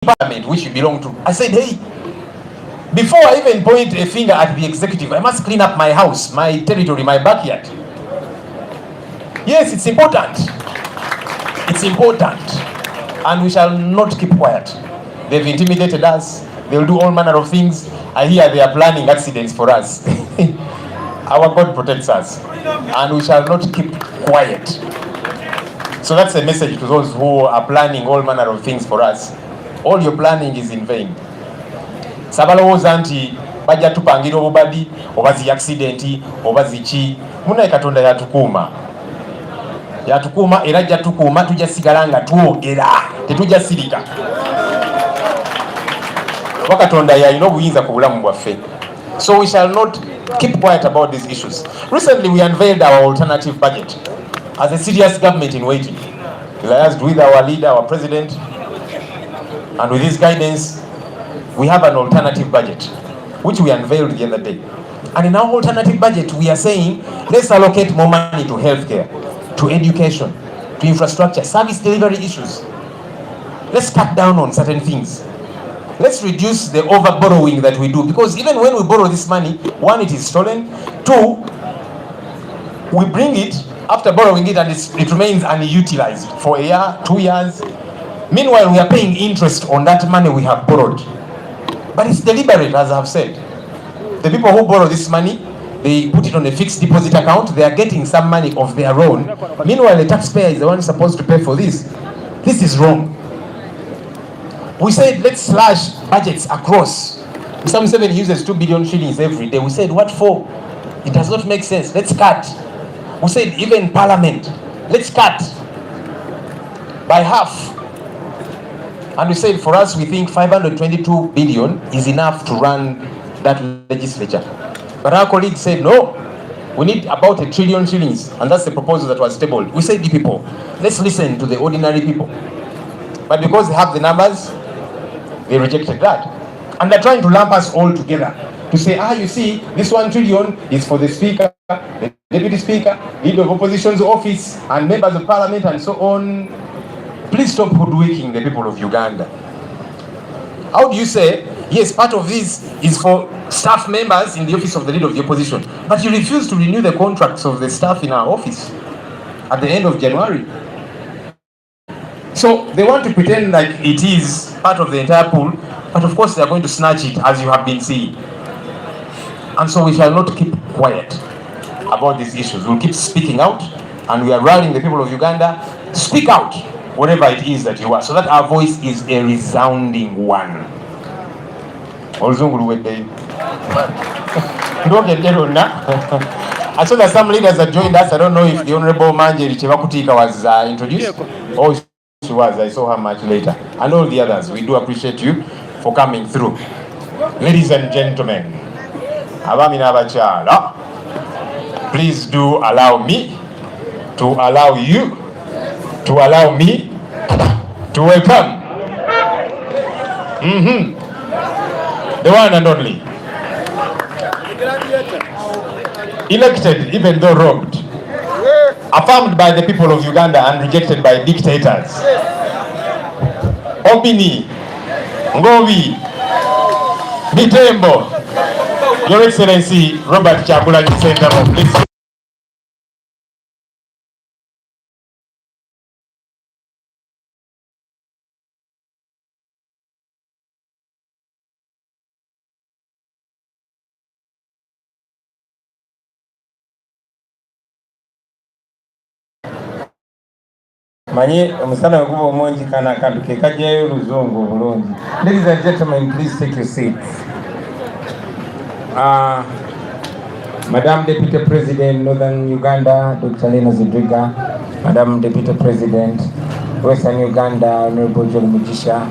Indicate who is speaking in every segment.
Speaker 1: parliament which you belong to. I said, hey, before I even point a finger at the executive, I must clean up my house, my territory, my backyard. Yes, it's important. It's important. And we shall not keep quiet. They've intimidated us. They'll do all manner of things. I hear they are planning accidents for us. Our God protects us. And we shall not keep quiet. So that's a message to those who are planning all manner of things for us. All your planning is in vain. Sabalowooza nti bajja tupangira obubadi oba zi accident oba ziki. Munaye Katonda yatukuuma era ajja tukuuma, tujja sigala nga twogera, tetujja sirika. Katonda yalina obuyinza ku bulamu bwaffe. So we shall not keep quiet about these issues. Recently we unveiled our alternative budget as a serious government in waiting. Liaised with our leader, our president, and with his guidance, we have an alternative budget, which we unveiled the other day. And in our alternative budget, we are saying, let's allocate more money to healthcare, to education, to infrastructure, service delivery issues. Let's cut down on certain things. Let's reduce the over borrowing that we do, because even when we borrow this money, one, it is stolen. Two, we bring it after borrowing it and it remains unutilized for a year, 2 years. Meanwhile, we are paying interest on that money we have borrowed. But it's deliberate, as I've said. The people who borrow this money, they put it on a fixed deposit account. They are getting some money of their own. Meanwhile, the taxpayer is the one supposed to pay for this. This is wrong. We said, let's slash budgets across. Mr. Museveni uses 2 billion shillings every day. We said, what for? It does not make sense. Let's cut. We said, even parliament, let's cut by half. And we said, for us, we think 522 billion is enough to run that legislature. But our colleagues said, no, we need about 1 trillion shillings. And that's the proposal that was tabled. We said, people, let's listen to the ordinary people. But because they have the numbers, they rejected that. And they're trying to lump us all together to say, you see, this 1 trillion is for the speaker, the deputy speaker, leader of opposition's office, and members of parliament, and so on. Please stop hoodwinking the people of Uganda. How do you say, yes, part of this is for staff members in the office of the leader of the opposition, but you refuse to renew the contracts of the staff in our office at the end of January? So they want to pretend like it is part of the entire pool, but of course they are going to snatch it, as you have been seeing. And so we shall not keep quiet about these issues. We'll keep speaking out, and we are rallying the people of Uganda. Speak out, whatever it is that you are, so that our voice is a resounding one. I saw that some leaders that joined us. I don't know if the Honorable Manjeri Chevakutika was introduced. Oh, she was. I saw her much later. And all the others, we do appreciate you for coming through. Ladies and gentlemen, please do allow me to allow you to allow me to welcome the one and only, elected even though robbed, affirmed by the people of Uganda and rejected by dictators, Obini Ngovi Bitembo, Your Excellency Robert Kyagulanyi Ssentamu, please.
Speaker 2: Manye omusana gubo omungi kana kantu ke kajjayo luzungu bulungi. Ladies and gentlemen, please take your seats. Madam Deputy President, Northern Uganda, Dr. Lena Zidriga, Madam Deputy President, Western Uganda, Honorable John Mujisha,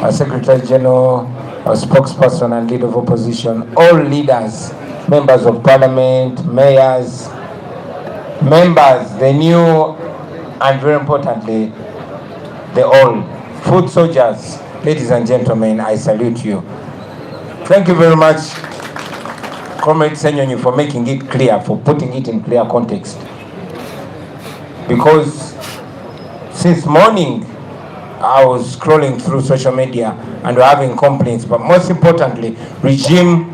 Speaker 2: our Secretary General, our spokesperson and leader of opposition, all leaders, members of parliament, mayors, members, the new and very importantly, the old foot soldiers. Ladies and gentlemen, I salute you. Thank you very much, Comrade Senyonyi, for making it clear, for putting it in clear context. Because since morning, I was scrolling through social media and we're having complaints, but most importantly, regime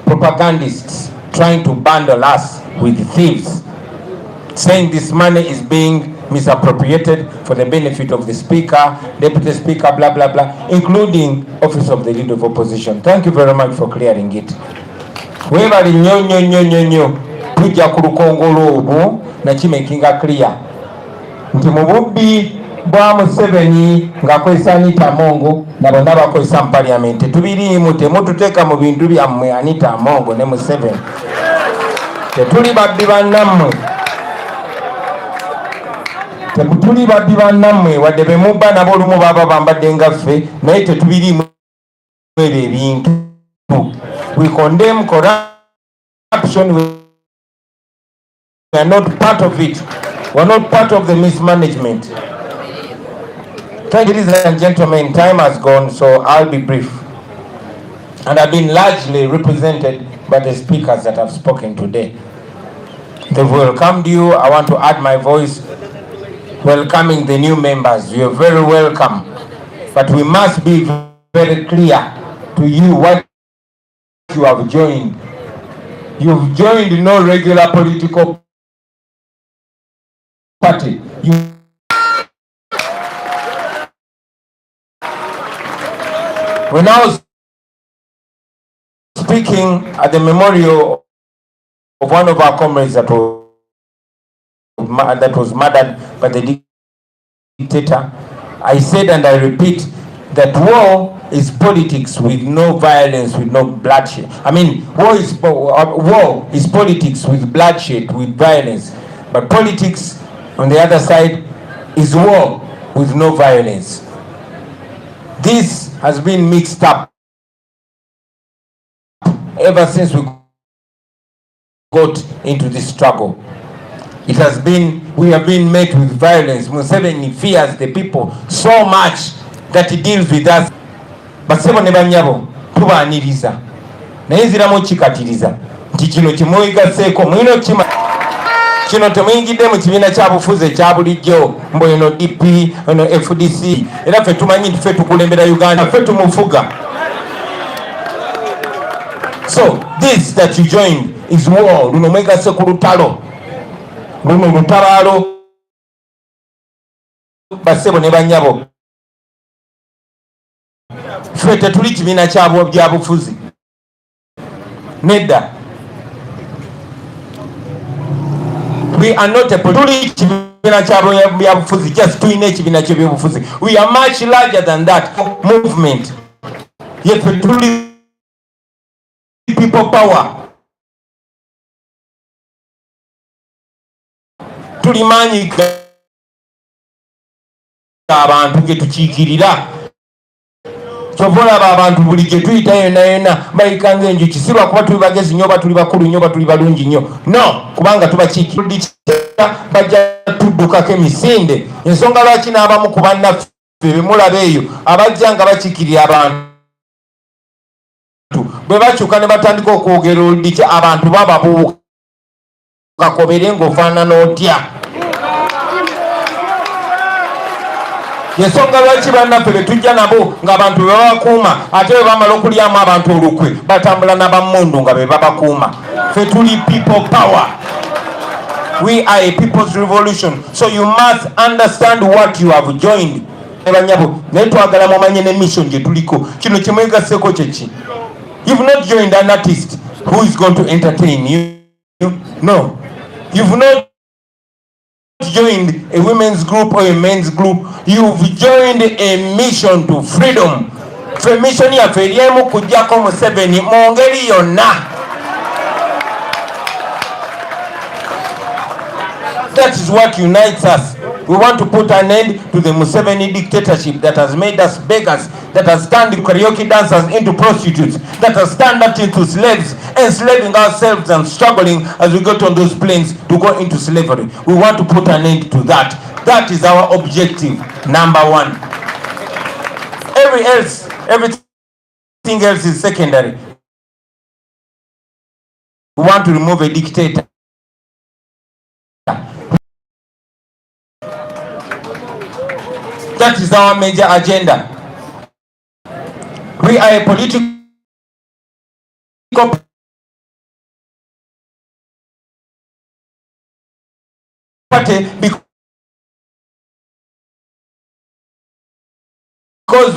Speaker 2: propagandists trying to bundle us with thieves, saying this money is being misappropriated for the benefit of the speaker, deputy speaker, blah blah blah, including office of the leader of opposition. Thank you very much for clearing it. Webali nyo tujja ku lukongolo olwo nakimakinga clear nti mu bubbi bwa Museveni ng'akozesa Anita Amongo na bonna bakozesa mu parliament tubiriimu, temututeeka mu bintu byammwe. Anita Amongo ne Museveni tetuli babbi bannammwe, tuli babbi bannammwe wadde be mubba nabo olumu baba bambadde nga ffe, naye tetubiriimu ebyo ebintu. We condemn corruption. We are not part of it. We are not part of the mismanagement. Thank you, ladies and gentlemen. Time has gone, so I'll be brief. And I've been largely represented by the speakers that have spoken today. They've welcomed you. I want to add my voice welcoming the new members. You're very welcome. But we must be very clear to you what you have joined. You've joined no regular political party. When I was speaking at the memorial of one of our comrades that was murdered by the dictator, I said and I repeat that war is politics with no violence, with no bloodshed. I mean, war is politics with bloodshed, with violence. But politics, on the other side, is war with no violence. This has been mixed up ever since we got into this struggle. It has been, we have been met with violence. Museveni fears the people so much that he deals with us. But sebo ne banyabo tubaaniriza naye nziramu kikatiriza nti kino kimuyigaseeko mwino kima kino temuyingidde mu kibiina kya bufuzi ekya bulijjo mbu eno DP eno FDC era ffe tumanyi nti ffe tukulembera Uganda, ffe tumufuga. So this that you joined is war. Luno mwegase ku lutalo, luno lutabaalo basebo ne banyabo. Ffe tetuli kibiina bya bufuzi nedda. We are not a political kibiina bufuzi, just tulina ekibiina ky'ebyobufuzi. We are much larger than that movement. Yet we truly people power. Tulimanyi abantu ge tukiikirira. Kyova abantu buli gye tuyita yonna bayikanga enjuki, si lwakuba tuli bagezi nnyo oba tuli bakulu nnyo oba tuli balungi nnyo, no, kubanga tubakiikirira bajja tuddukako emisinde. Ensonga lwaki n'abamu ku bannaffe bemulaba eyo abajja nga bakiikirira abantu bwe bakyuka ne batandika okwogera oludiki abantu bababuuka kakobere ng'ofaanana otya. Yensonga lwaki bannaffe be tujja nabo ng'abantu be babakuuma ate bwe bamala okulyamu abantu olukwe batambula n'abammundu nga be babakuuma. Ffe tuli people power. We are a people's revolution. So you must understand what you have joined. Banyabo naye twagala mumanye ne mission gye tuliko. Kino kye mwegasseko kye ki? You've not joined an artist who is going to entertain you. No. You've not joined a women's group or a men's group. You've joined a mission to freedom. Fe mission yaffe eriemu kujjako Museveni mu ngeri yonna. That is what unites us. We want to put an end to the Museveni dictatorship that has made us beggars, that has turned karaoke dancers into prostitutes, that has turned us into slaves, enslaving ourselves and struggling as we got on those planes to go into slavery. We want to put an end to that. That is our objective, number one. Everything else is secondary. We want to remove a dictator. that is our major agenda. We are a political party because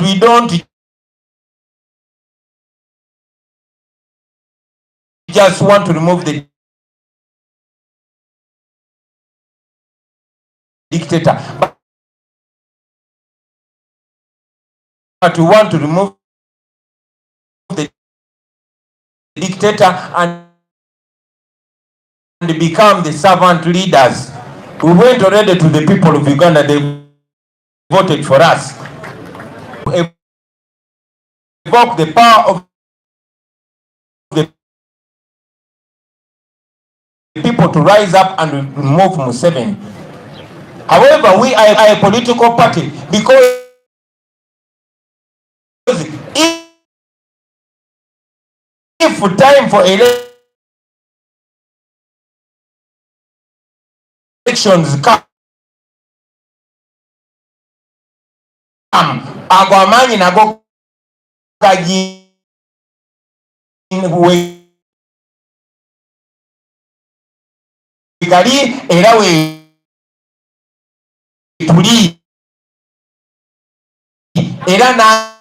Speaker 2: we don't just want to remove the dictator, but we want to remove the dictator and become the servant leaders. We went already to the people of Uganda, they voted for us. Evoke the power of the people to rise up and remove Museveni. However, we are a political party because if time for elections come, ago amaanyi nago gali era we tuli era na